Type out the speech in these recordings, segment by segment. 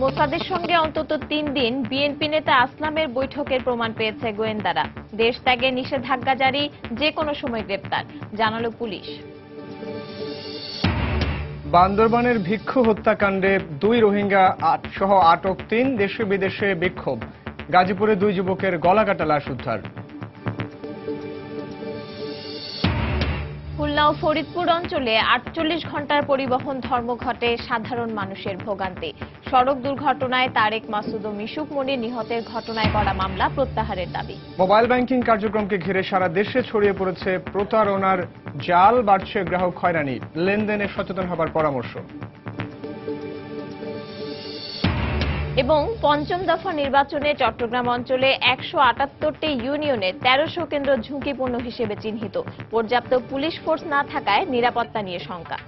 মোসাদের সঙ্গে অন্তত 3 দিন বিএনপি নেতা আসলামের বৈঠকের প্রমাণ পেয়েছে গোয়েন্দারা। দেশ ত্যাগে নিষেধাজ্ঞা জারি, যে কোনো সময় গ্রেপ্তার, জানালো পুলিশ। বান্দরবানের ভিক্ষু হত্যাকাণ্ডে 2 রোহিঙ্গা সহ আটক 3, দেশে বিদেশে বিক্ষোভ। গাজীপুরে 2 যুবকের গলাকাটা লাশ উদ্ধার। খুলনা ও ফরিদপুর অঞ্চলে 48 ঘন্টার পরিবহন ধর্মঘটে সাধারণ মানুষের ভোগান্তি। সড়ক দুর্ঘটনায় তারেক মাসুদ ও মিশুক মনির নিহতের ঘটনায় করা মামলা প্রত্যাহারের দাবি। মোবাইল ব্যাংকিং কার্যক্রমকে ঘিরে সারা দেশে ছড়িয়ে পড়েছে প্রতারণার জাল, বাড়ছে গ্রাহক হয়রানি। লেনদেনে সচেতন হবার পরামর্শ। এবং পঞ্চম দফা নির্বাচনে চট্টগ্রাম অঞ্চলে 178টি ইউনিয়নে 1300 কেন্দ্র ঝুঁকিপূর্ণ হিসেবে চিহ্নিত। পর্যাপ্ত পুলিশ ফোর্স না থাকায় নিরাপত্তা নিয়ে শঙ্কা।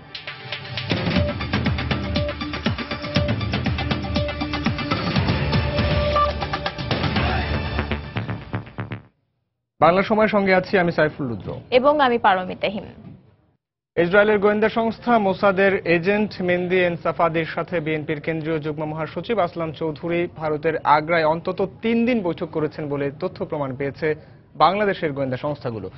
বাংলা সময়ের সঙ্গে আছি আমি সাইফুল রুদ্র এবং আমি পারমিতা হিম। ইসরায়েলের গোয়েন্দা সংস্থা মোসাদের এজেন্ট মেহেদী এনসাফাদির সাথে বিএনপির কেন্দ্রীয় যুগ্ম মহাসচিব আসলাম চৌধুরী ভারতের আগ্রায় অন্তত 3 দিন বৈঠক করেছেন বলে তথ্য প্রমাণ পেয়েছে বাংলাদেশের গোয়েন্দা সংস্থাগুলো।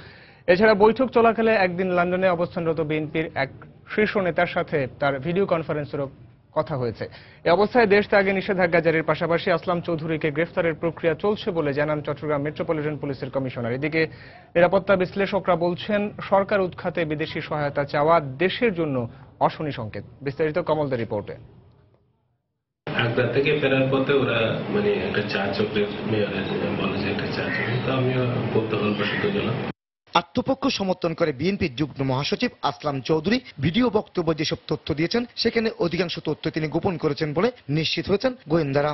এছাড়া বৈঠক চলাকালে একদিন লন্ডনে অবস্থানরত বিএনপির এক শীর্ষ নেতার সাথে তার ভিডিও কনফারেন্সেরও কথা হয়েছে। এই অবস্থায় দেশ ত্যাগে নিষেধাজ্ঞা জারির পাশাপাশি আসলাম চৌধুরীকে গ্রেফতারের প্রক্রিয়া চলছে বলে জানান চট্টগ্রাম মেট্রোপলিটন পুলিশের কমিশনার। এদিকে নিরাপত্তা বিশ্লেষকরা বলছেন, সরকার উৎখাতে বিদেশি সহায়তা চাওয়া দেশের জন্য অশনি সংকেত। বিস্তারিত কমলদের রিপোর্টে। আগ্রা থেকে ফেরার পথে ওরা একটা চা চকলেট বলে যে একটা চা চকলেট, তো আমিও কৌতূহল বসত গেলাম। আত্মপক্ষ সমর্থন করে বিএনপির যুগ্ম মহাসচিব আসলাম চৌধুরী ভিডিও বক্তব্য যেসব তথ্য দিয়েছেন সেখানে অধিকাংশ তথ্য তিনি গোপন করেছেন বলে নিশ্চিত হয়েছেন গোয়েন্দারা।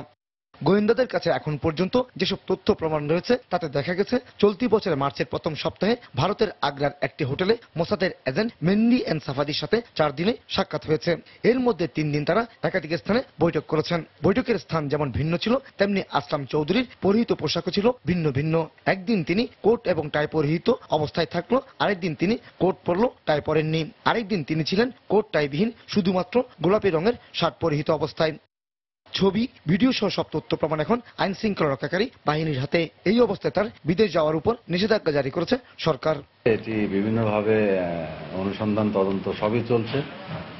গোয়েন্দাদের কাছে এখন পর্যন্ত যেসব তথ্য প্রমাণ রয়েছে তাতে দেখা গেছে চলতি বছরের মার্চের প্রথম সপ্তাহে ভারতের আগ্রার একটি হোটেলে মোসাদের এজেন্ট মেহেদী এনসাফাদির সাথে 4 দিনে সাক্ষাৎ হয়েছে। এর মধ্যে 3 দিন তারা একাধিক স্থানে বৈঠক করেছেন। বৈঠকের স্থান যেমন ভিন্ন ছিল তেমনি আসলাম চৌধুরীর পরিহিত পোশাকও ছিল ভিন্ন ভিন্ন। একদিন তিনি কোট এবং টাই পরিহিত অবস্থায় থাকলো, আরেকদিন তিনি কোট পরলো, টাই পরেননি। আরেকদিন তিনি ছিলেন কোট টাইবিহীন, শুধুমাত্র গোলাপি রঙের শার্ট পরিহিত অবস্থায়। ছবি, ভিডিও সহ সব তথ্য প্রমাণ এখন আইন শৃঙ্খলা রক্ষাকারী বাহিনীর হাতে। এই অবস্থায় তার বিদেশ যাওয়ার উপর নিষেধাজ্ঞা জারি করেছে সরকার। এটি বিভিন্নভাবে অনুসন্ধান তদন্ত সবই চলছে।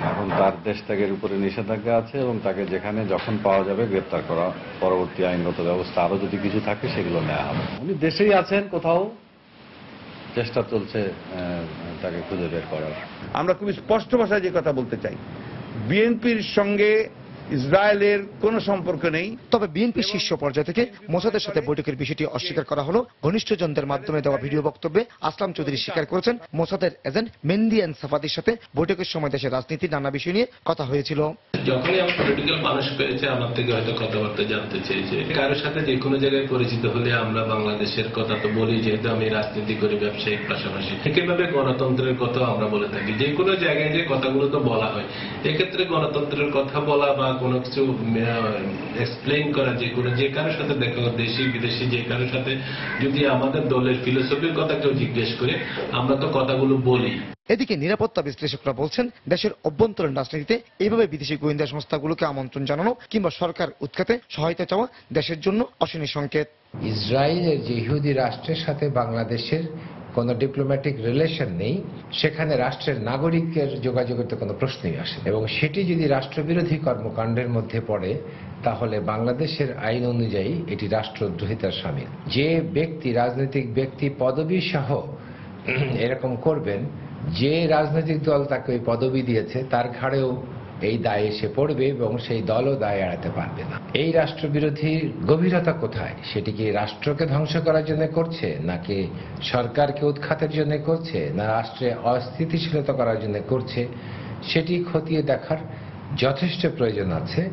এখন তার দেশ ত্যাগের উপরে নিষেধাজ্ঞা আছে এবং তাকে যেখানে যখন পাওয়া যাবে গ্রেপ্তার করা, পরবর্তী আইনগত ব্যবস্থা আরো যদি কিছু থাকে সেগুলো নেওয়া হবে। উনি দেশেই আছেন কোথাও, চেষ্টা চলছে তাকে খুঁজে বের করার। আমরা খুব স্পষ্ট ভাষায় যে কথা বলতে চাই, বিএনপির সঙ্গে ইসরায়েলের কোনো সম্পর্ক নেই। তবে বিএনপির শীর্ষ পর্যায় থেকে মোসাদের সাথে বৈঠকের বিষয়টি অস্বীকার করা হলো। ঘনিষ্ঠজনদের মাধ্যমে দেওয়া ভিডিও বক্তব্যে আসলাম চৌধুরী স্বীকার করেছেন মোসাদের এজেন্ট মেহেদী এনসাফাদির সাথে বৈঠকের সময় দেশের রাজনীতির নানা বিষয় নিয়ে কথা হয়েছিল। যখনই আমার পলিটিক্যাল মানুষ পেয়েছে আমার থেকে হয়তো কথাবার্তা জানতে চেয়েছে। কারোর সাথে যে কোনো জায়গায় পরিচিত হলে আমরা বাংলাদেশের কথা তো বলি, যেহেতু আমি রাজনীতি করি ব্যবসায়িক পাশাপাশি। একইভাবে গণতন্ত্রের কথা আমরা বলে থাকি। যে কোনো জায়গায় যে কথাগুলো তো বলা হয়, এক্ষেত্রে গণতন্ত্রের কথা বলা বা কোনো কিছু এক্সপ্লেইন করা, যে কারোর সাথে দেখা, দেশি বিদেশি যে কারোর সাথে যদি আমাদের দলের ফিলোসফির কথা কেউ জিজ্ঞেস করে, আমরা তো কথাগুলো বলি। এদিকে নিরাপত্তা বিশ্লেষকরা বলছেন, দেশের অভ্যন্তরীণ রাজনীতিতে এইভাবে বিদেশি গোয়েন্দা সংস্থাগুলোকে আমন্ত্রণ জানানো কিংবা সরকার উৎখাতে সহায়তা চাওয়া দেশের জন্য অশনি সংকেত। ইসরায়েলের যে ইহুদি রাষ্ট্রের সাথে বাংলাদেশের কোনো ডিপ্লোম্যাটিক রিলেশন নেই, সেখানে রাষ্ট্রের নাগরিকের যোগাযোগের তো কোনো প্রশ্নই আসে, এবং সেটি যদি রাষ্ট্রবিরোধী কর্মকাণ্ডের মধ্যে পড়ে তাহলে বাংলাদেশের আইন অনুযায়ী এটি রাষ্ট্রদ্রোহিতার শামিল। যে ব্যক্তি, রাজনৈতিক ব্যক্তি পদবী সহ এরকম করবেন, যে রাজনৈতিক দল তাকে ওই পদবী দিয়েছে তার ঘাড়েও এই দায় এসে পড়বে এবং সেই দলও দায় এড়াতে পারবে না। এই রাষ্ট্রবিরোধী গভীরতা কোথায়? সেটি কি রাষ্ট্রকে ধ্বংস করার জন্য করছে, নাকি সরকারকে উৎখাতের জন্য করছে, না রাষ্ট্রে অস্থিতিশীলতা করার জন্য করছে, সেটি খতিয়ে দেখার যথেষ্ট প্রয়োজন আছে।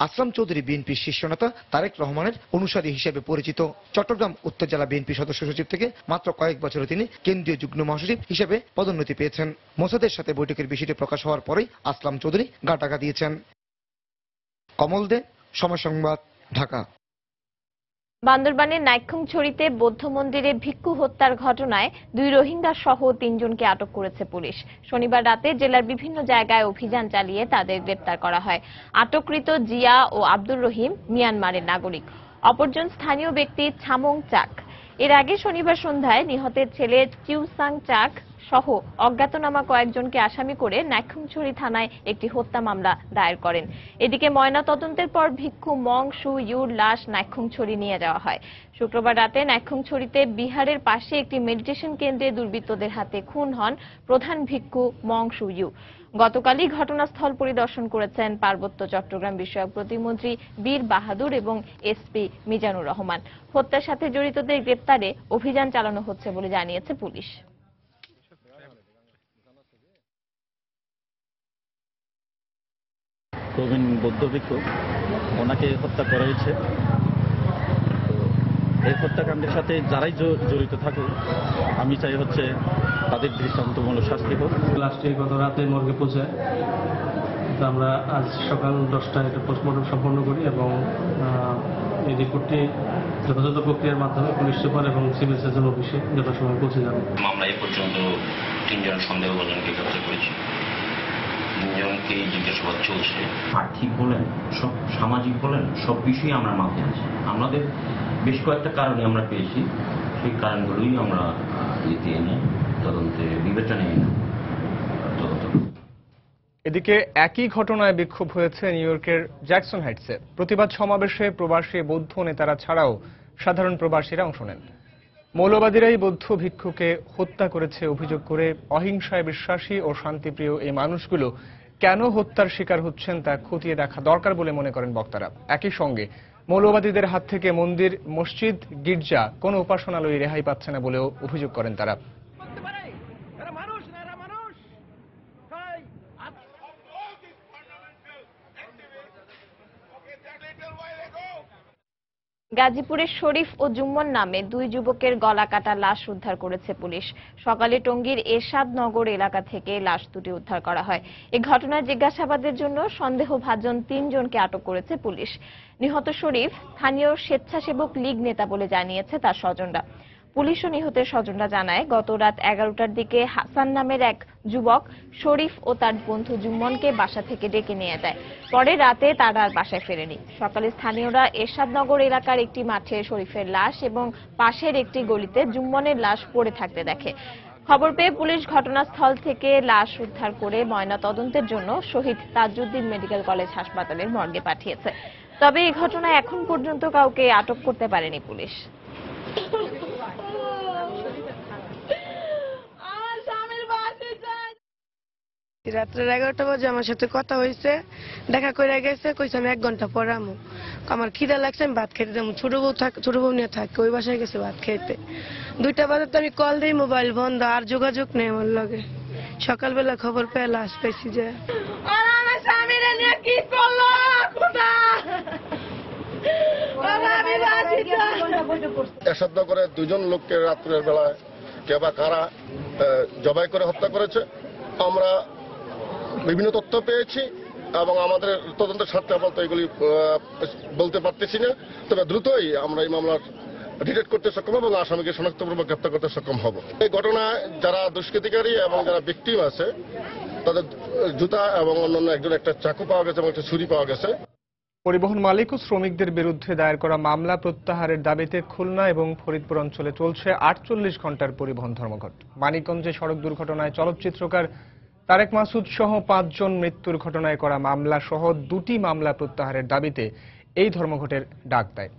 আসলাম চৌধুরী বিএনপির শীর্ষ নেতা তারেক রহমানের অনুসারী হিসেবে পরিচিত। চট্টগ্রাম উত্তর জেলা বিএনপি সদস্য সচিব থেকে মাত্র কয়েক বছরে তিনি কেন্দ্রীয় যুগ্ম মহাসচিব হিসেবে পদোন্নতি পেয়েছেন। মোসাদের সাথে বৈঠকের বিষয়টি প্রকাশ হওয়ার পরেই আসলাম চৌধুরী গা টাকা দিয়েছেন। কমল দে, সময় সংবাদ, ঢাকা। বান্দরবানের নাইক্ষ্যংছড়িতে বৌদ্ধ মন্দিরে ভিক্ষু হত্যার ঘটনায় 2 রোহিঙ্গা সহ 3 জনকে আটক করেছে পুলিশ। শনিবার রাতে জেলার বিভিন্ন জায়গায় অভিযান চালিয়ে তাদের গ্রেপ্তার করা হয়। আটককৃত জিয়া ও আব্দুর রহিম মিয়ানমারের নাগরিক, অপরজন স্থানীয় ব্যক্তি ছামং চাক। এর আগে শনিবার সন্ধ্যায় নিহতের ছেলে চিউসাং চাক সহ অজ্ঞাতনামা কয়েকজনকে আসামি করে নাইক্ষ্যংছড়ি থানায় একটি হত্যা মামলা দায়ের করেন। এদিকে ময়নাতদন্তের পর ভিক্ষু মং সু ইউর লাশ নাইক্ষ্যংছড়ি নিয়ে যাওয়া হয়। শুক্রবার রাতে নাইক্ষ্যংছড়িতে বিহারের পাশে একটি মেডিটেশন কেন্দ্রে দুর্বৃত্তদের হাতে খুন হন প্রধান ভিক্ষু মং সু ইউ। গতকালই ঘটনাস্থল পরিদর্শন করেছেন পার্বত্য চট্টগ্রাম বিষয়ক প্রতিমন্ত্রী বীর বাহাদুর এবং এসপি মিজানুর রহমান। হত্যার সাথে জড়িতদের গ্রেপ্তারে অভিযান চালানো হচ্ছে বলে জানিয়েছে পুলিশ। প্রবীণ বৌদ্ধ ভিক্ষু, ওনাকে হত্যা করা হয়েছে। এই হত্যাকাণ্ডের সাথে যারাই জড়িত থাকুক, আমি চাই তাদের দৃষ্টান্তমূলক শাস্তি হোক। লাস্টে গত রাতে মর্গে পৌঁছায়, আমরা আজ সকাল 10টায় এটা পোস্টমর্টম সম্পন্ন করি এবং এই রিপোর্টটি যথাযথ প্রক্রিয়ার মাধ্যমে পুলিশ সুপার এবং সিভিল সার্জন অফিসে যথাসময়ে পৌঁছে যাবে। মামলা এ পর্যন্ত 3 জন সন্দেহভাজনকে গ্রেপ্তার করেছি, 3 জনকে জিজ্ঞাসাবাদ চলছে। আর্থিক বলেন, সব সামাজিক বলেন, সব বিষয়ে আমরা মাথায় আছি। আমাদের বেশ কয়েকটা কারণে আমরা পেয়েছি, সেই কারণগুলোই আমরা এতে এনে তদন্তে বিবেচনায় এনে তদন্ত। এদিকে একই ঘটনায় বিক্ষোভ হয়েছে নিউ ইয়র্কের জ্যাকসন হাইটসে। প্রতিবাদ সমাবেশে প্রবাসী বৌদ্ধ নেতারা ছাড়াও সাধারণ প্রবাসীরা অংশ নেন। মৌলবাদীরাই বৌদ্ধ ভিক্ষুকে হত্যা করেছে অভিযোগ করে অহিংসায় বিশ্বাসী ও শান্তিপ্রিয় এই মানুষগুলো কেন হত্যার শিকার হচ্ছেন তা খতিয়ে দেখা দরকার বলে মনে করেন বক্তারা। একই সঙ্গে মৌলবাদীদের হাত থেকে মন্দির, মসজিদ, গির্জা কোনো উপাসনালয় রেহাই পাচ্ছে না বলেও অভিযোগ করেন তারা। গাজীপুরের শরীফ ও জুম্মন নামে 2 যুবকের গলা কাটা লাশ উদ্ধার করেছে পুলিশ। সকালে টঙ্গীর এরশাদনগর এলাকা থেকে লাশ দুটি উদ্ধার করা হয়। এই ঘটনায় জিজ্ঞাসাবাদের জন্য সন্দেহভাজন 3 জনকে আটক করেছে পুলিশ। নিহত শরীফ স্থানীয় স্বেচ্ছাসেবক লীগ নেতা বলে জানিয়েছে তার স্বজনরা। পুলিশ ও নিহতের স্বজনরা জানায়, গত রাত 11টার দিকে হাসান নামের এক যুবক শরীফ ও তার বন্ধু জুম্মনকে বাসা থেকে ডেকে নিয়ে যায়। পরে রাতে তারা আর বাসায় ফেরেনি। সকালে স্থানীয়রা এরশাদনগর এলাকার একটি মাঠে শরীফের লাশ এবং পাশের একটি গলিতে জুম্মনের লাশ পড়ে থাকতে দেখে। খবর পেয়ে পুলিশ ঘটনাস্থল থেকে লাশ উদ্ধার করে ময়নাতদন্তের জন্য শহীদ তাজউদ্দিন মেডিকেল কলেজ হাসপাতালের মর্গে পাঠিয়েছে। তবে এই ঘটনায় এখন পর্যন্ত কাউকে আটক করতে পারেনি পুলিশ। রাত্রে 11টা বাজে আমার সাথে কথা হয়েছে, দেখা করে গেছে, কইছে আমি 1 ঘন্টা পরে আমু। আমার খিদা লাগছে, আমি ভাত খেতে যাবো। ছোট বউ নিয়ে থাকে, ওই বাসায় গেছে ভাত খেতে। 2টা বাজে তো আমি কল দিই, মোবাইল বন্ধ, আর যোগাযোগ নেই আমার লগে। সকালবেলা খবর পেয়ে লাশ পেয়েছি যে আমার স্বামীরা নিয়ে কি করলো খোদা। এরশাদনগরে 2 জন লোককে রাত্রের বেলায় কে বা কারা জবাই করে হত্যা করেছে আমরা বিভিন্ন তথ্য পেয়েছি এবং আমাদের তদন্তের স্বার্থে আপাতত এগুলি বলতে পারতেছি না। তবে দ্রুতই আমরা এই মামলার ডিটেক্ট করতে সক্ষম হব এবং আসামিকে শনাক্তপূর্বক গ্রেপ্তার করতে সক্ষম হব। এই ঘটনায় যারা দুষ্কৃতিকারী এবং যারা ভিকটিম আছে তাদের জুতা এবং অন্যান্য একজন একটা চাকু পাওয়া গেছে এবং একটা ছুরি পাওয়া গেছে। পরিবহন মালিক ও শ্রমিকদের বিরুদ্ধে দায়ের করা মামলা প্রত্যাহারের দাবিতে খুলনা এবং ফরিদপুর অঞ্চলে চলছে 48 ঘন্টার পরিবহন ধর্মঘট। মানিকগঞ্জে সড়ক দুর্ঘটনায় চলচ্চিত্রকার তারেক মাসুদ সহ 5 জন মৃত্যুর ঘটনায় করা মামলা সহ 2টি মামলা প্রত্যাহারের দাবিতে এই ধর্মঘটের ডাক দেয়।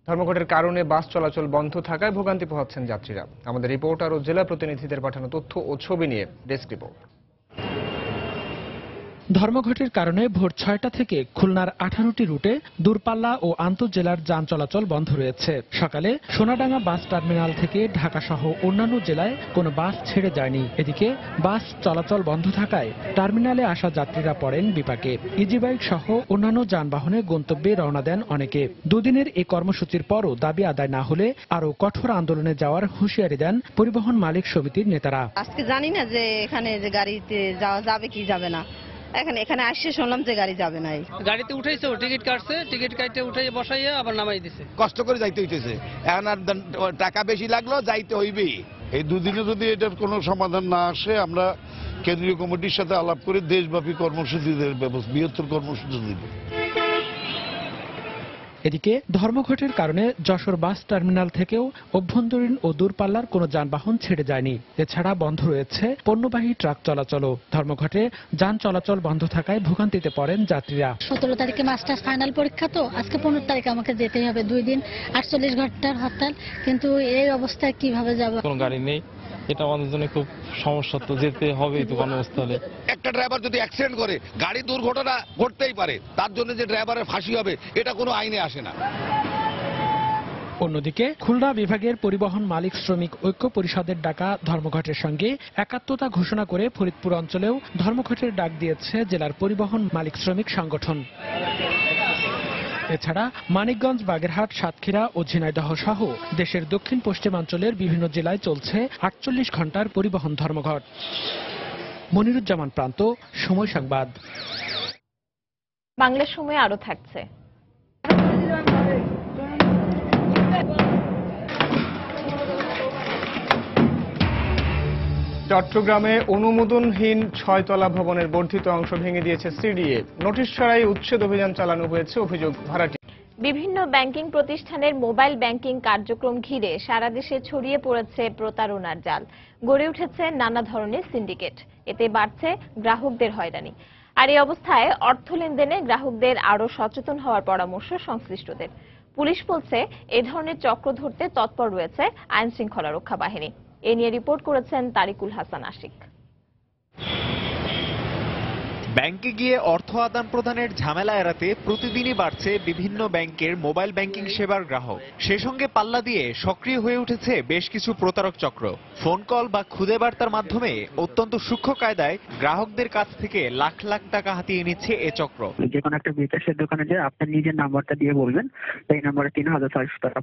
ধর্মঘটের কারণে বাস চলাচল বন্ধ থাকায় ভোগান্তি পোহাচ্ছেন যাত্রীরা। আমাদের রিপোর্টার ও জেলা প্রতিনিধিদের পাঠানো তথ্য ও ছবি নিয়ে ডেস্ক রিপোর্ট। ধর্মঘটের কারণে ভোর 6টা থেকে খুলনার 18টি রুটে দূরপাল্লা ও আন্তঃজেলার যান চলাচল বন্ধ রয়েছে। সকালে সোনাডাঙ্গা বাস টার্মিনাল থেকে ঢাকা সহ অন্যান্য জেলায় কোনো বাস ছেড়ে যায়নি। এদিকে বাস চলাচল বন্ধ থাকায় টার্মিনালে আসা যাত্রীরা পড়েন বিপাকে। ইজি বাইক সহ অন্যান্য যানবাহনে গন্তব্যে রওনা দেন অনেকে। দুদিনের এই কর্মসূচির পরও দাবি আদায় না হলে আরও কঠোর আন্দোলনে যাওয়ার হুঁশিয়ারি দেন পরিবহন মালিক সমিতির নেতারা। আজকে জানি না যে এখানে যে গাড়িতে যাওয়া যাবে কি যাবে না। এখানে আসছে শুনলাম যে গাড়ি যাবে না। গাড়িতে উঠেছে, টিকিট কাটছে, টিকিট কাটতে উঠে বসাইয়া আবার নামাই দিছে। কষ্ট করে যাইতে হইতেছে, এখন আর টাকা বেশি লাগলো, যাইতে হইবেই। এই দুদিনে যদি এটার কোনো সমাধান না আসে, আমরা কেন্দ্রীয় কমিটির সাথে আলাপ করে দেশব্যাপী কর্মসূচিদের ব্যবস্থা, বৃহত্তর কর্মসূচি দিব। এদিকে ধর্মঘটের কারণে যশোর বাস টার্মিনাল থেকেও অভ্যন্তরীণ ও দূরপাল্লার কোনো যানবাহন ছেড়ে যায়নি। এছাড়া বন্ধ রয়েছে পণ্যবাহী ট্রাক চলাচলও। ধর্মঘটে যান চলাচল বন্ধ থাকায় ভোগান্তিতে পড়েন যাত্রীরা। 17 তারিখে মাস্টার্স ফাইনাল পরীক্ষা, তো আজকে 15 তারিখে আমাকে যেতেই হবে। 2 দিন 48 ঘন্টার হরতাল, কিন্তু এই অবস্থায় কিভাবে যাব? কোনো গাড়ি নেই, এটা আমাদের জন্য খুব সমস্যা, তো যেতে হবে তো কর্মস্থলে। একটা ড্রাইভার যদি অ্যাক্সিডেন্ট করে, গাড়ি দুর্ঘটনা ঘটতেই পারে, তার জন্য যে ড্রাইভারের ফাঁসি হবে এটা কোনো আইনে আসে না। অন্যদিকে খুলনা বিভাগের পরিবহন মালিক শ্রমিক ঐক্য পরিষদের ডাকা ধর্মঘটের সঙ্গে একাত্মতা ঘোষণা করে ফরিদপুর অঞ্চলেও ধর্মঘটের ডাক দিয়েছে জেলার পরিবহন মালিক শ্রমিক সংগঠন। এছাড়া মানিকগঞ্জ, বাগেরহাট, সাতক্ষীরা ও ঝিনাইদহ সহ দেশের দক্ষিণ পশ্চিমাঞ্চলের বিভিন্ন জেলায় চলছে 48 ঘন্টার পরিবহন ধর্মঘট। মনিরুজ্জামান প্রান্ত, সময় সংবাদ। বাংলার সময় আরো থাকছে। চট্টগ্রামে অনুমোদনহীন 6 তলা ভবনের বর্ধিত অংশ ভেঙে দিয়েছে সিডিএ। নোটিশ ছাড়াই উচ্ছেদ অভিযান চালানো হয়েছে, অভিযোগ ভাড়াটি। বিভিন্ন ব্যাংকিং প্রতিষ্ঠানের মোবাইল ব্যাংকিং কার্যক্রম ঘিরে সারা দেশে ছড়িয়ে পড়েছে প্রতারণার জাল। গড়ে উঠেছে নানা ধরনের সিন্ডিকেট। এতে বাড়ছে গ্রাহকদের হয়রানি। আর এই অবস্থায় অর্থ লেনদেনে গ্রাহকদের আরও সচেতন হওয়ার পরামর্শ সংশ্লিষ্টদের। পুলিশ বলছে এ ধরনের চক্র ধরতে তৎপর রয়েছে আইন শৃঙ্খলা রক্ষা বাহিনী। এ নিয়ে রিপোর্ট করেছেন তারিকুল হাসান আশিক। ব্যাংকে গিয়ে অর্থ আদান প্রদানের ঝামেলা এড়াতে প্রতিদিনই বাড়ছে বিভিন্ন ব্যাংকের মোবাইল ব্যাংকিং সেবার গ্রাহক। সে সঙ্গে পাল্লা দিয়ে সক্রিয় হয়ে উঠেছে বেশ কিছু প্রতারক চক্র। ফোন কল বা খুদে বার্তার মাধ্যমে অত্যন্ত সূক্ষ্ম কায়দায় গ্রাহকদের কাছ থেকে লাখ লাখ টাকা হাতিয়ে নিচ্ছে এ চক্র। যে কোনো একটা বিকাশের দোকানে যে আপনার নিজের নাম্বারটা দিয়ে বলবেন, এই নাম্বারে ৩,৪০০ টাকা।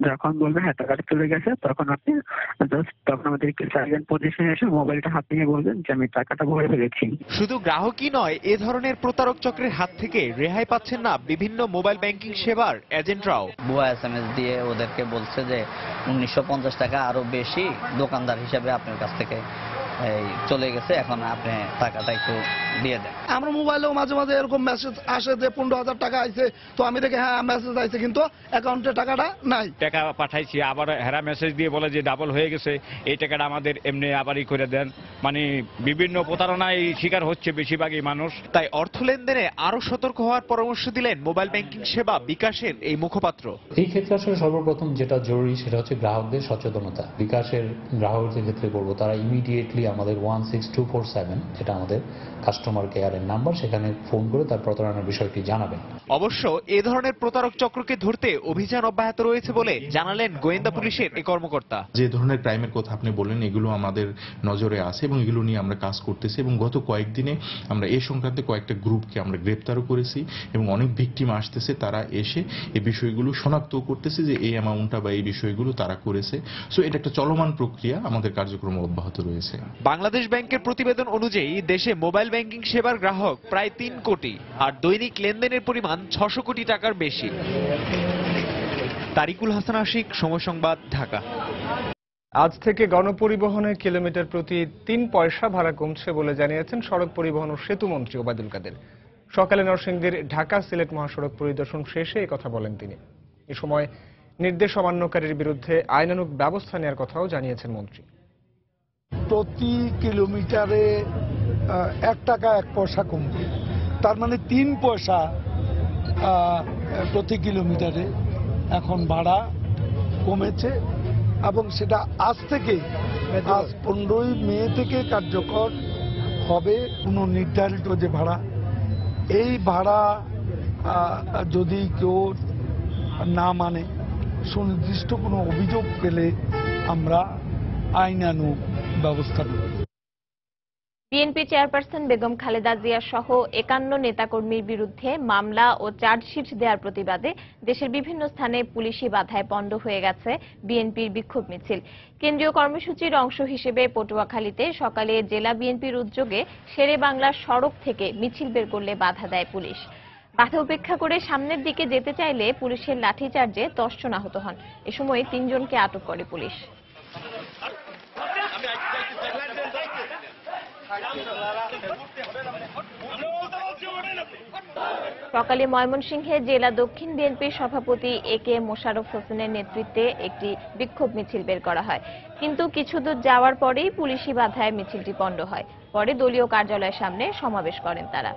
যখন বলবে হ্যাঁ টাকাটা চলে গেছে, তখন আপনি তখন আমাদের সাইলেন্ট পজিশনে এসে মোবাইলটা হাত নিয়ে বলবেন যে আমি টাকাটা ভরে ফেলেছি। শুধু গ্রাহকই নয়, এ ধরনের প্রতারক চক্রের হাত থেকে রেহাই পাচ্ছেন না বিভিন্ন মোবাইল ব্যাংকিং সেবার এজেন্টরাও। ভুয়া SMS দিয়ে ওদেরকে বলছে যে 1950 টাকা আরো বেশি দোকানদার হিসেবে আপনার কাছ থেকে চলে গেছে, এখন আপনি টাকাটা একটু দিয়ে দেন। আমরা মোবাইলেও মাঝে মাঝে এরকম মেসেজ আসে যে 15,000 টাকা আইছে, তো আমি দেখি হ্যাঁ মেসেজ আইছে, কিন্তু অ্যাকাউন্টে টাকাটা নাই। টাকা পাঠাইছি, আবার হেরা মেসেজ দিয়ে বলে যে ডাবল হয়ে গেছে, এই টাকাটা আমাদের এমনি আবারই করে দেন। মানে বিভিন্ন প্রতারণায় শিকার হচ্ছে বেশিরভাগই মানুষ। তাই অর্থ লেনদেনে আরো সতর্ক হওয়ার পরামর্শ দিলেন মোবাইল ব্যাংকিং সেবা বিকাশের এই মুখপাত্র। এই ক্ষেত্রে আসলে সর্বপ্রথম যেটা জরুরি সেটা হচ্ছে গ্রাহকদের সচেতনতা। বিকাশের গ্রাহকদের ক্ষেত্রে বলবো তারা ইমিডিয়েটলি আমাদের 16247, যেটা আমাদের কাস্টমার কেয়ারের নাম্বার, সেখানে ফোন করে তার প্রতারণার বিষয়টি জানাবেন। অবশ্য এ ধরনের প্রতারক চক্রকে ধরতে অভিযান অব্যাহত রয়েছে বলে জানালেন গোয়েন্দা পুলিশের এই কর্মকর্তা। যে ধরনের ক্রাইমের কথা আপনি বললেন, এগুলো আমাদের নজরে আছে এবং এগুলো নিয়ে আমরা কাজ করতেছি, এবং গত কয়েকদিনে আমরা এই সংক্রান্তে কয়েকটা গ্রুপকে আমরা গ্রেপ্তারও করেছি এবং অনেক ভিকটিম আসতেছে, তারা এসে এই বিষয়গুলো শনাক্ত করতেছে যে এই অ্যামাউন্টটা বা এই বিষয়গুলো তারা করেছে। সো এটা একটা চলমান প্রক্রিয়া, আমাদের কার্যক্রম অব্যাহত রয়েছে। বাংলাদেশ ব্যাংকের প্রতিবেদন অনুযায়ী দেশে মোবাইল ব্যাংকিং সেবার গ্রাহক প্রায় 3 কোটি, আর দৈনিক লেনদেনের পরিমাণ 600 কোটি টাকার বেশি। তারিকুল হাসান আশিক, সময় সংবাদ, ঢাকা। আজ থেকে গণপরিবহনে কিলোমিটার প্রতি 3 পয়সা ভাড়া কমছে বলে জানিয়েছেন সড়ক পরিবহন ও সেতু মন্ত্রী ওবায়দুল কাদের। সকালে নরসিংদীর ঢাকা সিলেট মহাসড়ক পরিদর্শন শেষে এই কথা বলেন তিনি। এ সময় নির্দেশ অমান্যকারীর বিরুদ্ধে আইনানুগ ব্যবস্থা নেওয়ার কথাও জানিয়েছেন মন্ত্রী। প্রতি কিলোমিটারে 1 টাকা 1 পয়সা কমবে, তার মানে 3 পয়সা প্রতি কিলোমিটারে এখন ভাড়া কমেছে, এবং সেটা আজ 15ই মে থেকে কার্যকর হবে। কোনো নির্ধারিত যে ভাড়া, এই ভাড়া যদি কেউ না মানে, সুনির্দিষ্ট কোনো অভিযোগ পেলে আমরা আইনানুগ ব্যবস্থা নেব। বিএনপি চেয়ারপারসন বেগম খালেদা জিয়া সহ 51 নেতাকর্মীর বিরুদ্ধে মামলা ও চার্জশিট দেওয়ার প্রতিবাদে দেশের বিভিন্ন স্থানে পুলিশি বাধায় পণ্ড হয়ে গেছে বিএনপির বিক্ষোভ মিছিল। কেন্দ্রীয় কর্মসূচির অংশ হিসেবে পটুয়াখালীতে সকালে জেলা বিএনপির উদ্যোগে শেরে বাংলার সড়ক থেকে মিছিল বের করলে বাধা দেয় পুলিশ। বাধা উপেক্ষা করে সামনের দিকে যেতে চাইলে পুলিশের লাঠিচার্জে 10 জন আহত হন। এ সময় 3 জনকে আটক করে পুলিশ। সকালে ময়মনসিংহে জেলা দক্ষিণ বিএনপির সভাপতি একে মোশাররফ হোসেনের নেতৃত্বে একটি বিক্ষোভ মিছিল বের করা হয়, কিন্তু কিছু দূর যাওয়ার পরেই পুলিশি বাধায় মিছিলটি পণ্ড হয়। পরে দলীয় কার্যালয়ের সামনে সমাবেশ করেন তারা।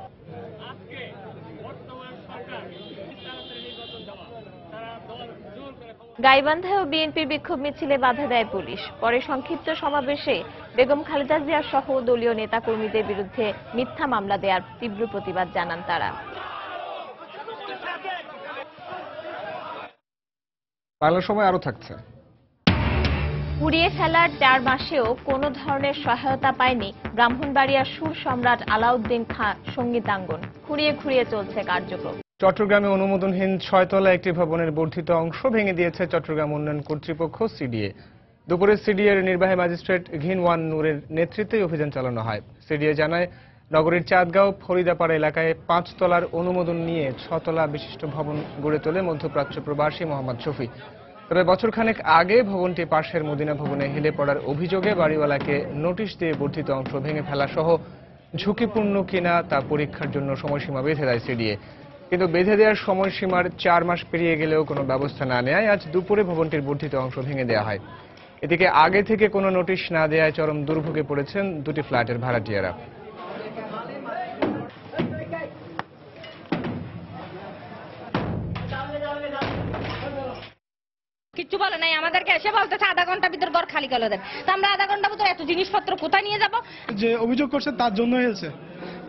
গাইবান্ধায়ও বিএনপির বিক্ষোভ মিছিলে বাধা দেয় পুলিশ। পরে সংক্ষিপ্ত সমাবেশে বেগম খালেদা জিয়া সহ দলীয় নেতাকর্মীদের বিরুদ্ধে মিথ্যা মামলা দেওয়ার তীব্র প্রতিবাদ জানান তারা। বাংলা সময় আরো থাকছে। পুড়িয়ে ফেলার 4 মাসেও কোনো ধরনের সহায়তা পায়নি ব্রাহ্মণবাড়িয়ার সুর সম্রাট আলাউদ্দিন খাঁ সঙ্গীতাঙ্গন। খুঁড়িয়ে খুঁড়িয়ে চলছে কার্যক্রম। চট্টগ্রামে অনুমোদনহীন 6 তলা একটি ভবনের বর্ধিত অংশ ভেঙে দিয়েছে চট্টগ্রাম উন্নয়ন কর্তৃপক্ষ সিডিএ। দুপুরে সিডিএ এর নির্বাহী ম্যাজিস্ট্রেট ঘিনওয়ান নূরের নেতৃত্বে অভিযান চালানো হয়। সিডিএ জানায়, নগরীর চাঁদগাঁও ফরিদাপাড়া এলাকায় 5 তলার অনুমোদন নিয়ে 6 তলা বিশিষ্ট ভবন গড়ে তোলে মধ্যপ্রাচ্য প্রবাসী মোহাম্মদ শফি। তবে বছরখানেক আগে ভবনটি পাশের মদিনা ভবনে হেলে পড়ার অভিযোগে বাড়িওয়ালাকে নোটিশ দিয়ে বর্ধিত অংশ ভেঙে ফেলা সহ ঝুঁকিপূর্ণ কিনা তা পরীক্ষার জন্য সময়সীমা বেঁধে দেয় সিডিএ। কিন্তু বেঁধে দেওয়ার সময়সীমার 4 মাস পেরিয়ে গেলেও কোনো ব্যবস্থা না নেয় আজ দুপুরে ভবনটির বর্ধিত অংশ ভেঙে দেওয়া হয়। এদিকে আগে থেকে কোনো নোটিশ না দেওয়ায় চরম দুর্ভোগে পড়েছেন দুটি ফ্ল্যাটের ভাড়াটিয়ারা। কিচ্ছু বলে নাই আমাদেরকে, এসে বলতেছে আধা ঘন্টার ভিতর ঘর খালি করে দেন। তো আমরা আধা ঘন্টার ভিতর এত জিনিসপত্র কোথায় নিয়ে যাব? যে অভিযোগ করছে তার জন্য হয়েছে,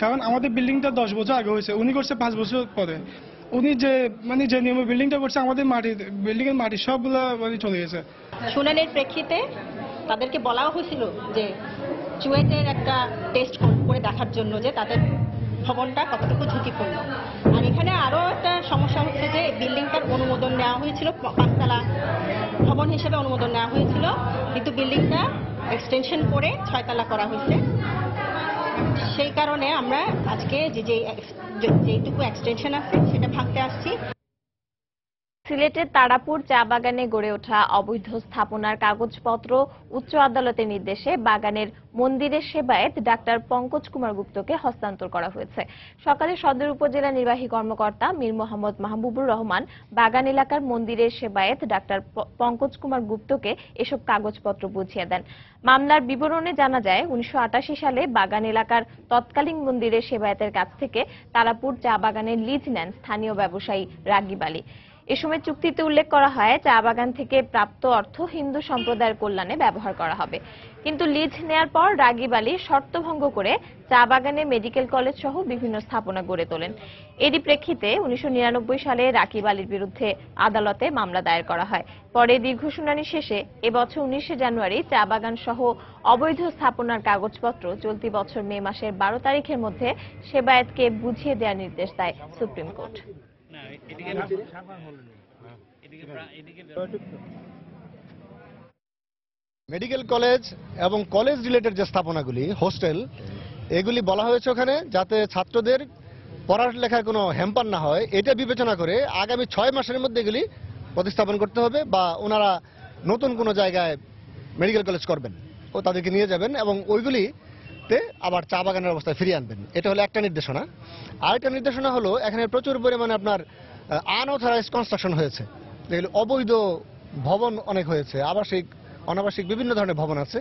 কারণ আমাদের বিল্ডিংটা 10 বছর আগে হয়েছে, উনি করছে 5 বছর পরে। উনি যে যে নিয়মে বিল্ডিংটা করছে আমাদের বিল্ডিং এর মাটি সবগুলো চলে গেছে। শুনানির প্রেক্ষিতে তাদেরকে বলা হয়েছিল যে চুয়েটের একটা টেস্ট করে দেখার জন্য যে তাদের ভবনটা কতটুকু ঝুঁকিপূর্ণ। আর এখানে আরো একটা সমস্যা হচ্ছে যে বিল্ডিংটার অনুমোদন নেওয়া হয়েছিল 5 তলা ভবন হিসেবে অনুমোদন নেওয়া হয়েছিল, কিন্তু বিল্ডিংটা এক্সটেনশন করে 6 তলা করা হয়েছে। সেই কারণে আমরা আজকে যেটুকু এক্সটেনশন আছে সেটা ভাঙতে আসছি। সিলেটের তারাপুর চা বাগানে গড়ে ওঠা অবৈধ স্থাপনার কাগজপত্র উচ্চ আদালতের নির্দেশে বাগানের মন্দিরের সেবায়েত ডাক্তার পঙ্কজ কুমার গুপ্তকে হস্তান্তর করা হয়েছে। সকালে সদর উপজেলা নির্বাহী কর্মকর্তা মীর মোহাম্মদ মাহবুবুর রহমান বাগান এলাকার মন্দিরের সেবায়েত ডাক্তার পঙ্কজ কুমার গুপ্তকে এসব কাগজপত্র বুঝিয়ে দেন। মামলার বিবরণে জানা যায়, 1988 সালে বাগান এলাকার তৎকালীন মন্দিরের সেবায়েতের কাছ থেকে তারাপুর চা বাগানের লিজ নেন স্থানীয় ব্যবসায়ী রাগিব আলী। এ সময় চুক্তিতে উল্লেখ করা হয়, চা বাগান থেকে প্রাপ্ত অর্থ হিন্দু সম্প্রদায়ের কল্যাণে ব্যবহার করা হবে। কিন্তু লিজ নেয়ার পর রাগিব আলী শর্ত ভঙ্গ করে চা বাগানে মেডিকেল কলেজ সহ বিভিন্ন স্থাপনা গড়ে তোলেন। এরই প্রেক্ষিতে 1999 সালে রাগিব আলীর বিরুদ্ধে আদালতে মামলা দায়ের করা হয়। পরে দীর্ঘ শুনানি শেষে এবছর 19 জানুয়ারি চা বাগান সহ অবৈধ স্থাপনার কাগজপত্র চলতি বছর মে মাসের 12 তারিখের মধ্যে সেবায়েতকে বুঝিয়ে দেওয়ার নির্দেশ দেয় সুপ্রিম কোর্ট। মেডিকেল কলেজ এবং কলেজ রিলেটেড যে স্থাপনাগুলি, হোস্টেল, এগুলি বলা হয়েছে ওখানে যাতে ছাত্রদের পড়ালেখার কোনো হ্যাম্পার না হয়, এটা বিবেচনা করে আগামী 6 মাসের মধ্যে এগুলি প্রতিস্থাপন করতে হবে, বা ওনারা নতুন কোনো জায়গায় মেডিকেল কলেজ করবেন ও তাদেরকে নিয়ে যাবেন এবং ওইগুলিতে আবার চা বাগানের অবস্থায় ফিরিয়ে আনবেন। এটা হলো একটা নির্দেশনা। আরেকটা নির্দেশনা হলো, এখানে প্রচুর পরিমাণে আপনার আনঅথরাইজড কনস্ট্রাকশন হয়েছে, যেগুলো অবৈধ ভবন অনেক হয়েছে, আবাসিক অনাবাসিক বিভিন্ন ধরনের ভবন আছে।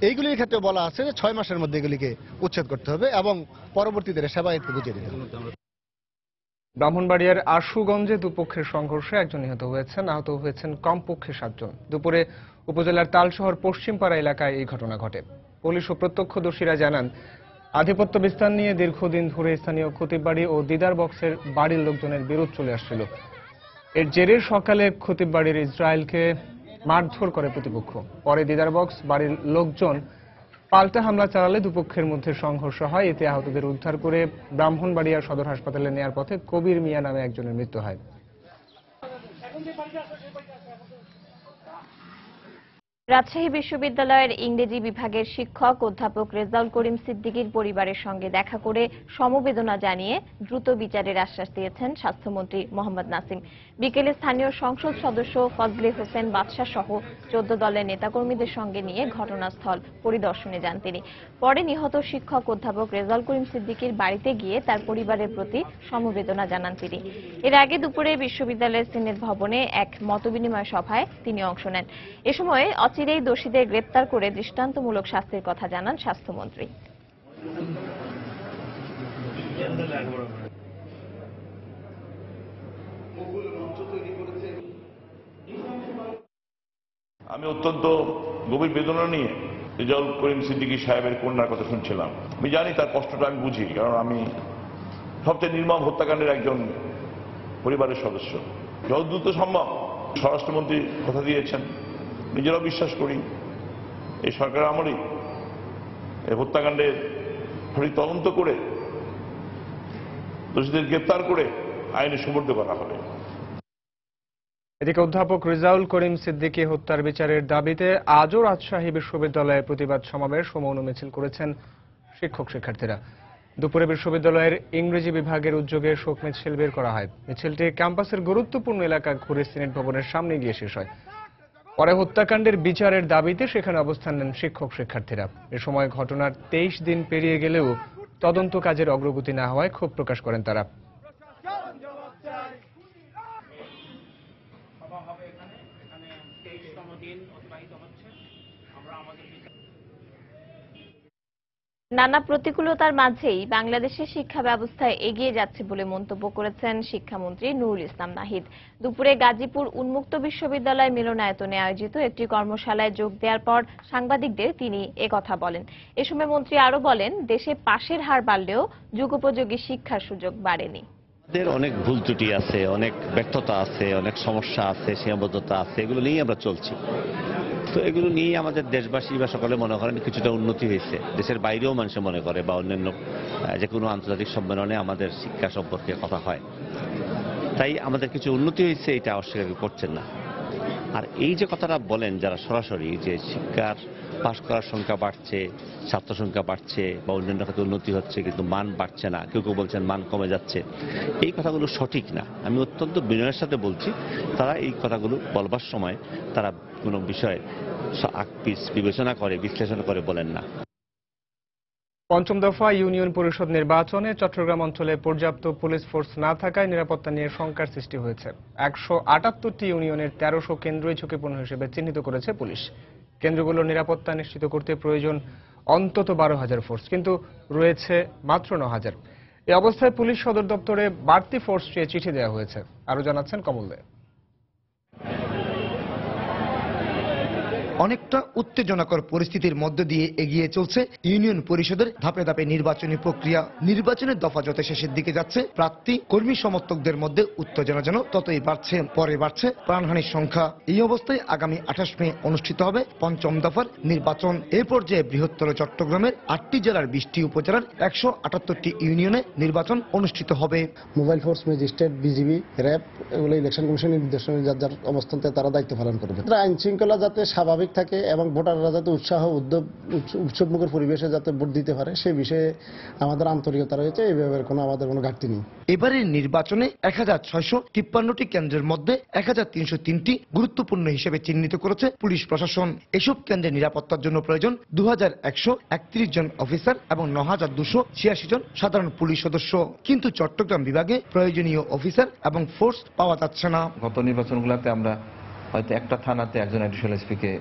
এইগুলির ক্ষেত্রে বলা আছে যে 6 মাসের মধ্যে এগুলিকে উচ্ছেদ করতে হবে এবং পরবর্তীতে সেবায়েতকে বুঝিয়ে দিতে হবে। ব্রাহ্মণবাড়িয়ার আশুগঞ্জে দুপক্ষের সংঘর্ষে একজন নিহত হয়েছেন, আহত হয়েছেন কমপক্ষে 7 জন। দুপুরে উপজেলার তালশহর পশ্চিমপাড়া এলাকায় এই ঘটনা ঘটে। পুলিশ ও প্রত্যক্ষদর্শীরা জানান, আধিপত্য বিস্তার নিয়ে দীর্ঘদিন ধরে স্থানীয় খতিববাড়ি ও দিদার বক্সের বাড়ির লোকজনের বিরোধ চলে আসছিল। এর জেরে সকালে খতিববাড়ির ইসরায়েলকে মারধর করে প্রতিপক্ষ। পরে দিদার বক্স বাড়ির লোকজন পাল্টা হামলা চালালে দুপক্ষের মধ্যে সংঘর্ষ হয়। এতে আহতদের উদ্ধার করে ব্রাহ্মণবাড়িয়া সদর হাসপাতালে নেয়ার পথে কবির মিয়া নামে একজনের মৃত্যু হয়। রাজশাহী বিশ্ববিদ্যালয়ের ইংরেজি বিভাগের শিক্ষক অধ্যাপক রেজাউল করিম সিদ্দিকীর পরিবারের সঙ্গে দেখা করে সমবেদনা জানিয়ে দ্রুত বিচারের আশ্বাস দিয়েছেন স্বাস্থ্যমন্ত্রী মোহাম্মদ নাসিম। বিকেলে স্থানীয় সংসদ সদস্য ফজলে হোসেন বাদশা সহ 14 দলের নেতাকর্মীদের সঙ্গে নিয়ে ঘটনাস্থল পরিদর্শনে যান তিনি। পরে নিহত শিক্ষক অধ্যাপক রেজাউল করিম সিদ্দিকীর বাড়িতে গিয়ে তার পরিবারের প্রতি সমবেদনা জানান তিনি। এর আগে দুপুরে বিশ্ববিদ্যালয়ের সিনেট ভবনে এক মতবিনিময় সভায় তিনি অংশ নেন। এ সময় অচিরেই দোষীদের গ্রেপ্তার করে দৃষ্টান্তমূলক শাস্তির কথা জানান স্বাস্থ্যমন্ত্রী। আমি অত্যন্ত গভীর বেদনা নিয়ে রেজাউল করিম সিদ্দিকী সাহেবের কন্যার কথা শুনছিলাম। আমি জানি তার কষ্টটা আমি বুঝি, কারণ আমি সবচেয়ে নির্মম হত্যাকাণ্ডের একজন পরিবারের সদস্য। যত দ্রুত সম্ভব স্বরাষ্ট্রমন্ত্রী কথা দিয়েছেন, নিজেরাও বিশ্বাস করি এই সরকারের আমলেই এই হত্যাকাণ্ডের সঠিক তদন্ত করে দোষীদের গ্রেপ্তার করে আইনে সুপর্দ করা হবে। এদিকে অধ্যাপক রেজাউল করিম সিদ্দিকী হত্যার বিচারের দাবিতে আজও রাজশাহী বিশ্ববিদ্যালয়ে প্রতিবাদ সমাবেশ ও মৌন মিছিল করেছেন শিক্ষক শিক্ষার্থীরা। দুপুরে বিশ্ববিদ্যালয়ের ইংরেজি বিভাগের উদ্যোগে শোক মিছিল বের করা হয়। মিছিলটি ক্যাম্পাসের গুরুত্বপূর্ণ এলাকা ঘুরে সিনেট ভবনের সামনে গিয়ে শেষ হয়। পরে হত্যাকাণ্ডের বিচারের দাবিতে সেখানে অবস্থান নেন শিক্ষক শিক্ষার্থীরা। এ সময় ঘটনার 23 দিন পেরিয়ে গেলেও তদন্ত কাজের অগ্রগতি না হওয়ায় ক্ষোভ প্রকাশ করেন তারা। নানা প্রতিকূলতার মাঝেই বাংলাদেশের শিক্ষা ব্যবস্থায় এগিয়ে যাচ্ছে বলে মন্তব্য করেছেন শিক্ষামন্ত্রী নুরুল ইসলাম নাহিদ। দুপুরে গাজীপুর উন্মুক্ত বিশ্ববিদ্যালয় মিলনায়তনে আয়োজিত একটি কর্মশালায় যোগ দেওয়ার পর সাংবাদিকদের তিনি একথা বলেন। এ সময় মন্ত্রী আরো বলেন, দেশে পাশের হার বাড়লেও যুগোপযোগী শিক্ষার সুযোগ বাড়েনি। অনেক ভুল ত্রুটি আছে, অনেক ব্যর্থতা আছে, অনেক সমস্যা আছে, সীমাবদ্ধতা আছে, এগুলো নিয়ে আমরা চলছি। তো এগুলো নিয়ে আমাদের দেশবাসী বা সকলে মনে করেন কিছুটা উন্নতি হয়েছে। দেশের বাইরেও মানুষ মনে করে বা অন্যান্য যে কোনো আন্তর্জাতিক সম্মেলনে আমাদের শিক্ষা সম্পর্কে কথা হয়, তাই আমাদের কিছু উন্নতি হয়েছে, এটা অস্বীকার করছেন না। আর এই যে কথাটা বলেন যারা সরাসরি যে শিক্ষার পাশ করার সংখ্যা বাড়ছে, ছাত্র সংখ্যা বাড়ছে বা অন্যান্য ক্ষেত্রে উন্নতি হচ্ছে কিন্তু মান বাড়ছে না, কেউ কেউ বলছেন মান কমে যাচ্ছে, এই কথাগুলো সঠিক না। আমি অত্যন্ত বিনয়ের সাথে বলছি, তারা এই কথাগুলো বলবার সময় তারা কোনো বিষয় বিবেচনা করে বিশ্লেষণ করে বলেন না। পঞ্চম দফা ইউনিয়ন পরিষদ নির্বাচনে চট্টগ্রাম অঞ্চলে পর্যাপ্ত পুলিশ ফোর্স না থাকায় নিরাপত্তা নিয়ে শঙ্কার সৃষ্টি হয়েছে। 178টি ইউনিয়নের 1300 কেন্দ্রই ঝুঁকিপূর্ণ হিসেবে চিহ্নিত করেছে পুলিশ। কেন্দ্রগুলোর নিরাপত্তা নিশ্চিত করতে প্রয়োজন অন্তত 12,000 ফোর্স, কিন্তু রয়েছে মাত্র 9,000। এই অবস্থায় পুলিশ সদর দপ্তরে বাড়তি ফোর্স চেয়ে চিঠি দেওয়া হয়েছে। আরো জানাচ্ছেন কমল দে। অনেকটা উত্তেজনাকর পরিস্থিতির মধ্য দিয়ে এগিয়ে চলছে ইউনিয়ন পরিষদের ধাপে ধাপে নির্বাচনী প্রক্রিয়া। নির্বাচনের দফা যত শেষের দিকে যাচ্ছে, প্রার্থী কর্মী সমর্থকদের মধ্যে উত্তেজনা যেন ততই বাড়ছে, পরে বাড়ছে প্রাণহানির সংখ্যা। এই অবস্থায় আগামী 28 মে অনুষ্ঠিত হবে পঞ্চম দফার নির্বাচন। এ পর্যায়ে বৃহত্তর চট্টগ্রামের 8টি জেলার 20টি উপজেলার 178টি ইউনিয়নে নির্বাচন অনুষ্ঠিত হবে। Mobile force, magistrate, BGB, RAB এগুলো ইলেকশন কমিশনের নির্দেশনা যার যার অবস্থান তারা দায়িত্ব পালন করবে। আইন শৃঙ্খলা যাতে স্বাভাবিক থাকে এবং ভোটাররা যাতে উৎসাহ উৎসবমুখর পরিবেশে যাতে ভোট দিতে পারে সেই বিষয়ে আমাদের আন্তরিকতা রয়েছে। এই ব্যাপারে আমাদের কোনো ঘাটতি নেই। এবারের নির্বাচনে 1653টি কেন্দ্রের মধ্যে 1303টি গুরুত্বপূর্ণ হিসেবে চিহ্নিত করেছে পুলিশ প্রশাসন। এসব কেন্দ্রের নিরাপত্তার জন্য প্রয়োজন 2131 জন অফিসার এবং 9286 জন সাধারণ পুলিশ সদস্য, কিন্তু চট্টগ্রাম বিভাগে প্রয়োজনীয় অফিসার এবং ফোর্স পাওয়া যাচ্ছে না। গত নির্বাচনগুলোতে আমরা হয়তো একটা থানাতে একজন অ্যাডিশনাল এসপিকে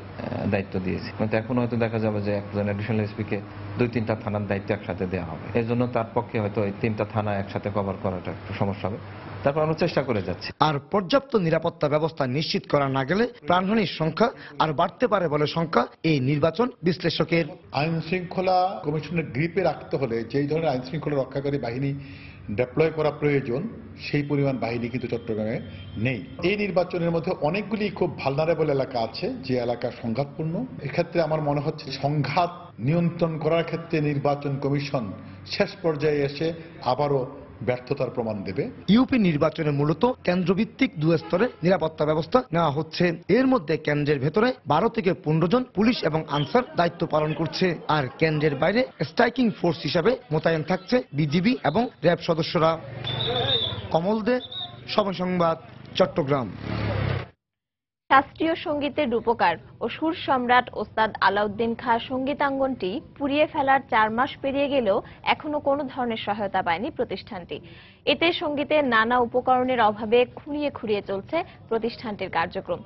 দায়িত্ব দিয়েছি, কিন্তু এখন হয়তো দেখা যাবে যে একজন অ্যাডিশনাল এসপিকে 2-3টা থানার দায়িত্ব একসাথে দেওয়া হবে। এর জন্য তার পক্ষে হয়তো এই 3টা থানা একসাথে কভার করাটা একটু সমস্যা হবে। তারপর আমরা চেষ্টা করে যাচ্ছি। আর পর্যাপ্ত নিরাপত্তা ব্যবস্থা নিশ্চিত করা না গেলে প্রাণহানির সংখ্যা আর বাড়তে পারে বলে সংখ্যা এই নির্বাচন বিশ্লেষকের। আইন শৃঙ্খলা কমিশনের গ্রিপে রাখতে হলে যেই ধরনের আইন শৃঙ্খলা রক্ষাকারী বাহিনী ডেপ্লয় করা প্রয়োজন সেই পরিমাণ বাহিনী কিন্তু চট্টগ্রামে নেই। এই নির্বাচনের মধ্যে অনেকগুলি খুব ভালনারেবল এলাকা আছে যে এলাকা সংঘাতপূর্ণ। এক্ষেত্রে আমার মনে হচ্ছে সংঘাত নিয়ন্ত্রণ করার ক্ষেত্রে নির্বাচন কমিশন শেষ পর্যায়ে এসে আবারও ব্যর্থতার প্রমাণ দেবে। ইউপি নির্বাচনে মূলত কেন্দ্রভিত্তিক 2 স্তরে নিরাপত্তা ব্যবস্থা নেওয়া হচ্ছে। এর মধ্যে কেন্দ্রের ভেতরে 12 থেকে 15 জন পুলিশ এবং আনসার দায়িত্ব পালন করছে, আর কেন্দ্রের বাইরে স্ট্রাইকিং ফোর্স হিসাবে মোতায়েন থাকছে বিজিবি এবং র্যাব সদস্যরা। কমল দে, সময় সংবাদ, চট্টগ্রাম। শাস্ত্রীয় সঙ্গীতের রূপকার ও সুর সম্রাট ওস্তাদ আলাউদ্দিন খাঁ সঙ্গীতাঙ্গনটি পুড়িয়ে ফেলার 4 মাস পেরিয়ে গেলেও এখনো কোনো ধরনের সহায়তা পায়নি প্রতিষ্ঠানটি। এতে সঙ্গীতের নানা উপকরণের অভাবে খুঁড়িয়ে খুঁড়িয়ে চলছে প্রতিষ্ঠানটির কার্যক্রম।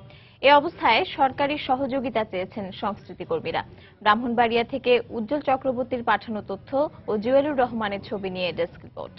এ অবস্থায় সরকারি সহযোগিতা চেয়েছেন সংস্কৃতি কর্মীরা। ব্রাহ্মণবাড়িয়া থেকে উজ্জ্বল চক্রবর্তীর পাঠানো তথ্য ও জুয়েলুর রহমানের ছবি নিয়ে ডেস্ক রিপোর্ট।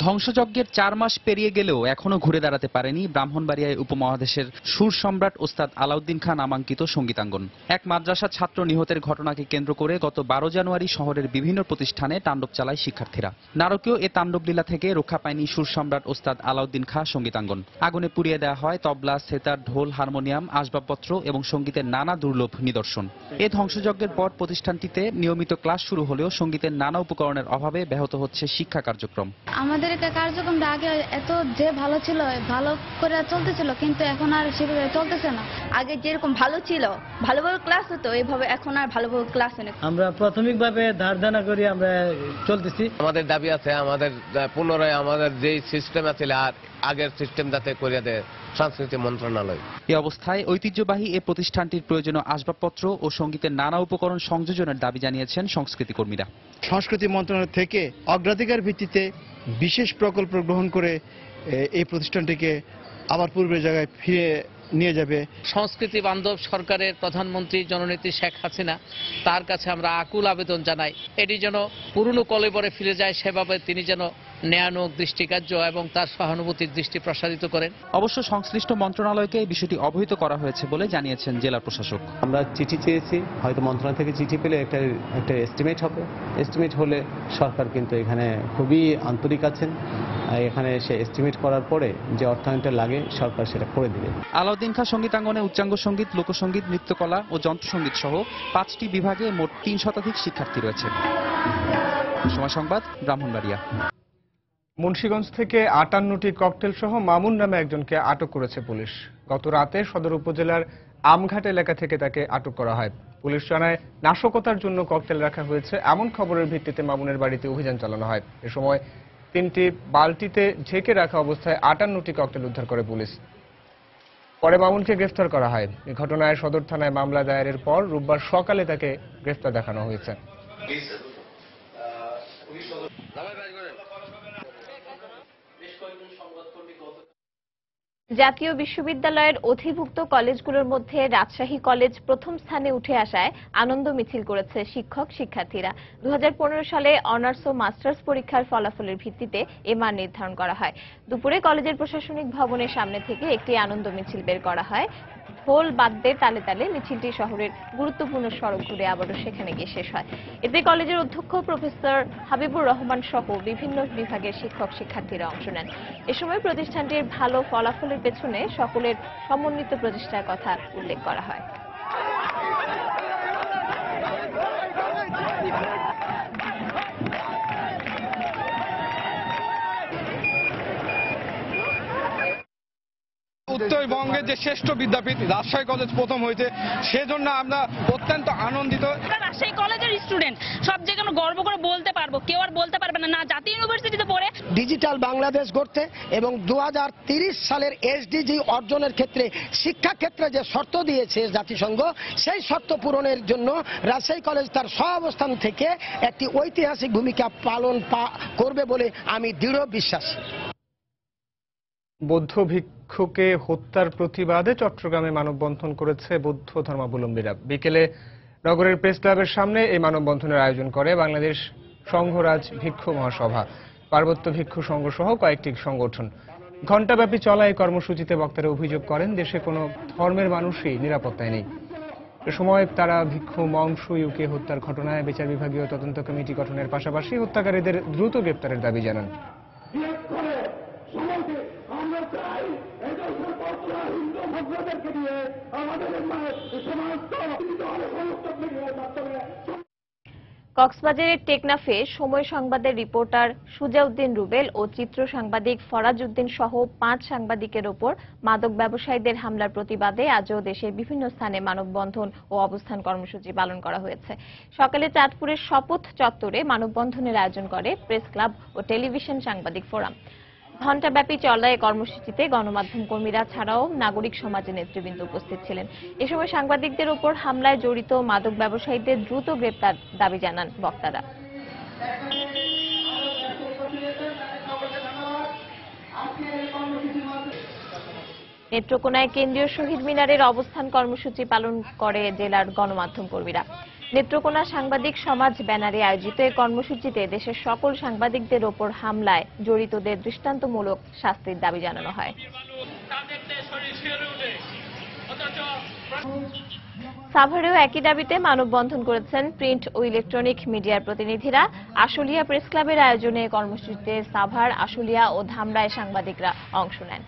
ধ্বংসযজ্ঞের 4 মাস পেরিয়ে গেলেও এখনো ঘুরে দাঁড়াতে পারেনি ব্রাহ্মণবাড়িয়ায় উপমহাদেশের সুর সম্রাট ওস্তাদ আলাউদ্দিন খাঁ নামাঙ্কিত সঙ্গীতাঙ্গন। এক মাদ্রাসা ছাত্র নিহতের ঘটনাকে কেন্দ্র করে গত 12 জানুয়ারি শহরের বিভিন্ন প্রতিষ্ঠানে তাণ্ডব চালায় শিক্ষার্থীরা। নারকীয় এ তাণ্ডবলীলা থেকে রক্ষা পায়নি সুর সম্রাট ওস্তাদ আলাউদ্দিন খাঁ সঙ্গীতাঙ্গন। আগুনে পুড়িয়ে দেওয়া হয় তবলা, সেতার, ঢোল, হারমোনিয়াম, আসবাবপত্র এবং সঙ্গীতের নানা দুর্লভ নিদর্শন। এ ধ্বংসযজ্ঞের পর প্রতিষ্ঠানটিতে নিয়মিত ক্লাস শুরু হলেও সঙ্গীতের নানা উপকরণের অভাবে ব্যাহত হচ্ছে শিক্ষা কার্যক্রম। আমাদের এটা কার্যক্রমটা আগে এত যে ভালো ছিল, ভালো করে চলতেছিল, কিন্তু এখন আর সেভাবে চলতেছে না। আগে যেরকম ভালো ছিল, ভালোভাবে ক্লাস হতো, এইভাবে এখন আর ভালোভাবে ক্লাস হয় না। আমরা প্রাথমিকভাবে ধার ধানা করে আমরা চলতেছি। আমাদের দাবি আছে আমাদের পুনরায় আমাদের যে সিস্টেম আছে আর আগের সিস্টেম যাতে করে দেয় সংস্কৃতি মন্ত্রণালয়। এই অবস্থায় ঐতিহ্যবাহী এ প্রতিষ্ঠানটির প্রয়োজনীয় আসবাবপত্র ও সঙ্গীতের নানা উপকরণ সংযোজনের দাবি জানিয়েছেন সংস্কৃতি কর্মীরা। সংস্কৃতি মন্ত্রণালয় থেকে অগ্রাধিকার ভিত্তিতে বিশেষ প্রকল্প গ্রহণ করে এই প্রতিষ্ঠানটিকে আবার পূর্বের জায়গায় ফিরে নিয়ে যাবে। সংস্কৃতি বান্ধব সরকারের প্রধানমন্ত্রী জননেত্রী শেখ হাসিনা, তার কাছে আমরা আকুল আবেদন জানাই এটি যেন পুরনো কলেবরে ফিরে যায়, সেভাবে তিনি যেন ন্যায়ানুগ দৃষ্টিকার্য এবং তার সহানুভূতির দৃষ্টি প্রসারিত করেন। অবশ্য সংশ্লিষ্ট মন্ত্রণালয়কে এই বিষয়টি অবহিত করা হয়েছে বলে জানিয়েছেন জেলা প্রশাসক। আমরা চিঠি চেয়েছি, হয়তো মন্ত্রণালয় থেকে চিঠি পেলে একটা এস্টিমেট হবে। এস্টিমেট হলে সরকার কিন্তু এখানে খুবই আন্তরিক আছেন, এখানে সে এস্টিমেট করার পরে যে অর্থায়নটা লাগে সরকার সেটা করে দেবে। আলাউদ্দিন খাঁ সঙ্গীতাঙ্গনে উচ্চাঙ্গ সঙ্গীত, লোকসঙ্গীত, নৃত্যকলা ও যন্ত্রসঙ্গীত সহ 5টি বিভাগে মোট 3 শতাধিক শিক্ষার্থী রয়েছে। সময় সংবাদ, ব্রাহ্মণবাড়িয়া। মুন্সিগঞ্জ থেকে 58টি ককটেল সহ মামুন নামে একজনকে আটক করেছে পুলিশ। গত রাতে সদর উপজেলার আমঘাট এলাকা থেকে তাকে আটক করা হয়। পুলিশ জানায় নাশকতার জন্য ককটেল রাখা হয়েছে এমন খবরের ভিত্তিতে মামুনের বাড়িতে অভিযান চালানো হয়। এ সময় 3টি বালতিতে ঢেকে রাখা অবস্থায় 58টি ককটেল উদ্ধার করে পুলিশ। পরে মামুনকে গ্রেফতার করা হয়। এই ঘটনায় সদর থানায় মামলা দায়েরের পর রোববার সকালে তাকে গ্রেফতার দেখানো হয়েছে। জাতীয় বিশ্ববিদ্যালয়ের অধিভুক্ত কলেজগুলোর মধ্যে রাজশাহী কলেজ প্রথম স্থানে উঠে আসায় আনন্দ মিছিল করেছে শিক্ষক শিক্ষার্থীরা। 2015 সালে অনার্স ও মাস্টার্স পরীক্ষার ফলাফলের ভিত্তিতে এ মান নির্ধারণ করা হয়। দুপুরে কলেজের প্রশাসনিক ভবনের সামনে থেকে একটি আনন্দ মিছিল বের করা হয়। ঢোল বাদ্যের তালে তালে মিছিলটি শহরের গুরুত্বপূর্ণ সড়ক ঘুরে আবারও সেখানে গিয়ে শেষ হয়। এতে কলেজের অধ্যক্ষ প্রফেসর হাবিবুর রহমান সহ বিভিন্ন বিভাগের শিক্ষক শিক্ষার্থীরা অংশ নেন। এ সময় প্রতিষ্ঠানটির ভালো ফলাফলের পেছনে সকলের সমন্বিত প্রচেষ্টার কথা উল্লেখ করা হয়। উত্তরবঙ্গের যে শ্রেষ্ঠ বিদ্যাপীঠ রাজশাহী কলেজ প্রথম হয়েছে, সেজন্য আমরা অত্যন্ত আনন্দিত। রাজশাহী কলেজের স্টুডেন্ট সব যেখানে গর্ব করে বলতে পারবো, কেউ আর বলতে পারবে না জাতীয় ইউনিভার্সিটিতে পড়ে। ডিজিটাল বাংলাদেশ গড়তে এবং 2030 সালের এসডিজি অর্জনের ক্ষেত্রে শিক্ষা ক্ষেত্রে যে শর্ত দিয়েছে জাতিসংঘ, সেই শর্ত পূরণের জন্য রাজশাহী কলেজ তার সহাবস্থান থেকে একটি ঐতিহাসিক ভূমিকা পালন করবে বলে আমি দৃঢ় বিশ্বাসী। বৌদ্ধ ভিক্ষুকে হত্যার প্রতিবাদে চট্টগ্রামে মানববন্ধন করেছে বৌদ্ধ ধর্মাবলম্বীরা। বিকেলে নগরের প্রেস ক্লাবের সামনে এই মানববন্ধনের আয়োজন করে বাংলাদেশ সংঘরাজ ভিক্ষু মহাসভা, পার্বত্য ভিক্ষু সংঘ সহ কয়েকটি সংগঠন। ঘণ্টাব্যাপী চলা এই কর্মসূচিতে বক্তারা অভিযোগ করেন দেশে কোনো ধর্মের মানুষই নিরাপত্তায় নেই। এ সময় তারা ভিক্ষু মংসু ইউকে হত্যার ঘটনায় বিচার বিভাগীয় তদন্ত কমিটি গঠনের পাশাপাশি হত্যাকারীদের দ্রুত গ্রেপ্তারের দাবি জানান। কক্সবাজারের টেকনাফে সময় সংবাদের রিপোর্টার সুজাউদ্দিন রুবেল ও চিত্র সাংবাদিক ফরাজ উদ্দিন সহ 5 সাংবাদিকের ওপর মাদক ব্যবসায়ীদের হামলার প্রতিবাদে আজও দেশের বিভিন্ন স্থানে মানববন্ধন ও অবস্থান কর্মসূচি পালন করা হয়েছে। সকালে চাঁদপুরের শপথ চত্বরে মানববন্ধনের আয়োজন করে প্রেস ক্লাব ও টেলিভিশন সাংবাদিক ফোরাম। ঘণ্টাব্যাপী চলা এই কর্মসূচিতে গণমাধ্যম কর্মীরা ছাড়াও নাগরিক সমাজের নেতৃবৃন্দ উপস্থিত ছিলেন। এ সময় সাংবাদিকদের উপর হামলায় জড়িত মাদক ব্যবসায়ীদের দ্রুত গ্রেপ্তার দাবি জানান বক্তারা। নেত্রকোনায় কেন্দ্রীয় শহীদ মিনারের অবস্থান কর্মসূচি পালন করে জেলার গণমাধ্যম কর্মীরা। নেত্রকোনা সাংবাদিক সমাজ ব্যানারে আয়োজিত এই কর্মসূচিতে দেশের সকল সাংবাদিকদের ওপর হামলায় জড়িতদের দৃষ্টান্তমূলক শাস্তির দাবি জানানো হয়। সাভারেও একই দাবিতে মানববন্ধন করেছেন প্রিন্ট ও ইলেকট্রনিক মিডিয়ার প্রতিনিধিরা। আশুলিয়া প্রেস ক্লাবের আয়োজনে কর্মসূচিতে সাভার, আশুলিয়া ও ধামরায় সাংবাদিকরা অংশ নেন।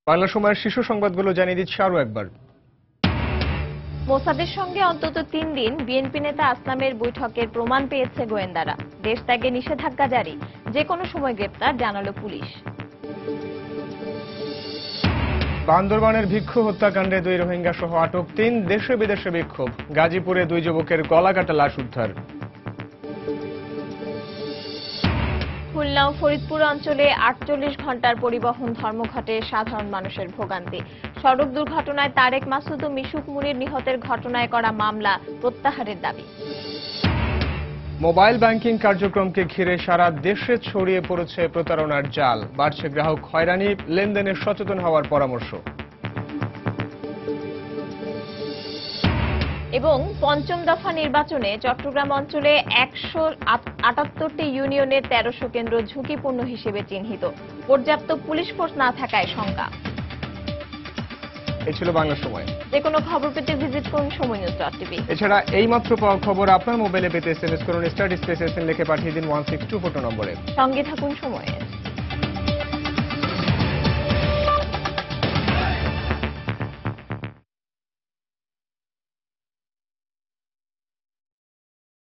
বাংলা সময়ের শীর্ষ সংবাদগুলো জানিয়ে দিচ্ছে আরও একবার। মোসাদের সঙ্গে অন্তত 3 দিন বিএনপি নেতা আসলামের বৈঠকের প্রমাণ পেয়েছে গোয়েন্দারা। দেশ ত্যাগে নিষেধাজ্ঞা জারি, যে কোনো সময় গ্রেপ্তার জানালো পুলিশ। বান্দরবানের ভিক্ষু হত্যাকাণ্ডে 2 রোহিঙ্গা সহ আটক 3, দেশে বিদেশে বিক্ষোভ। গাজীপুরে 2 যুবকের গলাকাটা লাশ উদ্ধার। খুলনা ও ফরিদপুর অঞ্চলে 48 ঘণ্টার পরিবহন ধর্মঘটে সাধারণ মানুষের ভোগান্তি। সড়ক দুর্ঘটনায় তারেক মাসুদ ও মিশুক মুনির নিহতের ঘটনায় করা মামলা প্রত্যাহারের দাবি। মোবাইল ব্যাংকিং কার্যক্রমকে ঘিরে সারা দেশে ছড়িয়ে পড়েছে প্রতারণার জাল। বাড়ছে গ্রাহক হয়রানি, লেনদেনে সচেতন হওয়ার পরামর্শ। এবং পঞ্চম দফা নির্বাচনে চট্টগ্রাম অঞ্চলে 178টি ইউনিয়নের 1300 কেন্দ্র ঝুঁকিপূর্ণ হিসেবে চিহ্নিত। পর্যাপ্ত পুলিশ ফোর্স না থাকায় শঙ্কা। এই ছিল বাংলা সময়। যে কোনো খবর পেতে ভিজিট করুন সময়নিউজ.টিভি। এছাড়া এইমাত্র পাওয়া খবর আপনার মোবাইলে পেতে SMS করুন *SN লিখে পাঠিয়ে দিন 16242 নম্বরে। সঙ্গে থাকুন সময়ে।